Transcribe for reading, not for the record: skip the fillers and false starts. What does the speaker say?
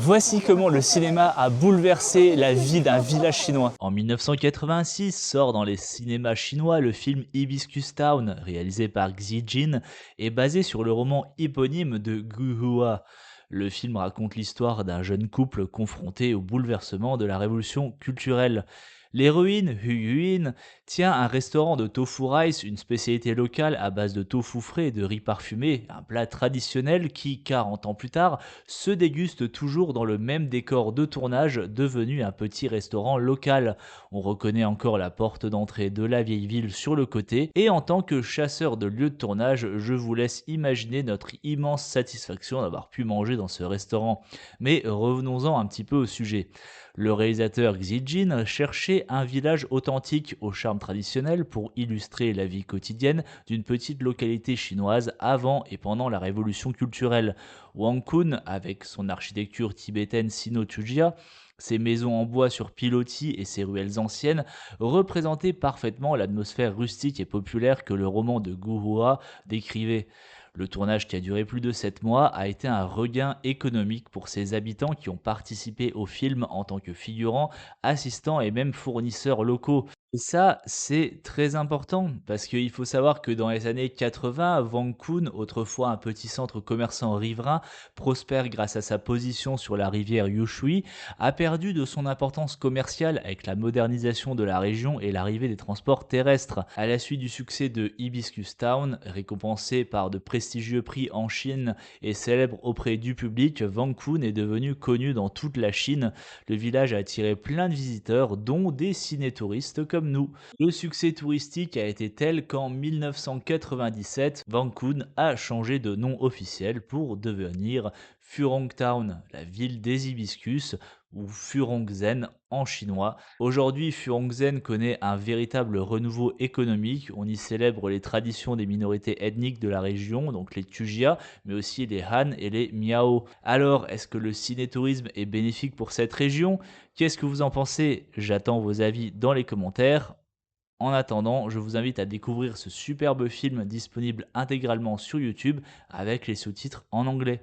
Voici comment le cinéma a bouleversé la vie d'un village chinois. En 1986 sort dans les cinémas chinois le film Hibiscus Town, réalisé par Xi Jin et basé sur le roman éponyme de Gu Hua. Le film raconte l'histoire d'un jeune couple confronté au bouleversement de la révolution culturelle. L'héroïne, Hu Yuin, tient un restaurant de tofu rice, une spécialité locale à base de tofu frais et de riz parfumé, un plat traditionnel qui, 40 ans plus tard, se déguste toujours dans le même décor de tournage devenu un petit restaurant local. On reconnaît encore la porte d'entrée de la vieille ville sur le côté et en tant que chasseur de lieux de tournage, je vous laisse imaginer notre immense satisfaction d'avoir pu manger dans ce restaurant. Mais revenons-en un petit peu au sujet. Le réalisateur Xi Jin cherchait un village authentique au charme traditionnel pour illustrer la vie quotidienne d'une petite localité chinoise avant et pendant la révolution culturelle. Wangkun, avec son architecture tibétaine sino-tujia, ses maisons en bois sur pilotis et ses ruelles anciennes représentaient parfaitement l'atmosphère rustique et populaire que le roman de Gu Hua décrivait. Le tournage, qui a duré plus de 7 mois, a été un regain économique pour ses habitants qui ont participé au film en tant que figurants, assistants et même fournisseurs locaux. Et ça, c'est très important parce qu'il faut savoir que dans les années 80, Wangkun, autrefois un petit centre commerçant riverain, prospère grâce à sa position sur la rivière Yushui, a perdu de son importance commerciale avec la modernisation de la région et l'arrivée des transports terrestres. À la suite du succès de Hibiscus Town, récompensé par de prestigieux prix en Chine et célèbre auprès du public, Wangkun est devenu connu dans toute la Chine. Le village a attiré plein de visiteurs, dont des ciné-touristes comme nous. Le succès touristique a été tel qu'en 1997, Wangkun a changé de nom officiel pour devenir Furong Town, la ville des hibiscus, ou Furongzen en chinois. Aujourd'hui, Furongzen connaît un véritable renouveau économique. On y célèbre les traditions des minorités ethniques de la région, donc les Tujia, mais aussi les Han et les Miao. Alors, est-ce que le cinétourisme est bénéfique pour cette région? Qu'est-ce que vous en pensez? J'attends vos avis dans les commentaires. En attendant, je vous invite à découvrir ce superbe film disponible intégralement sur YouTube avec les sous-titres en anglais.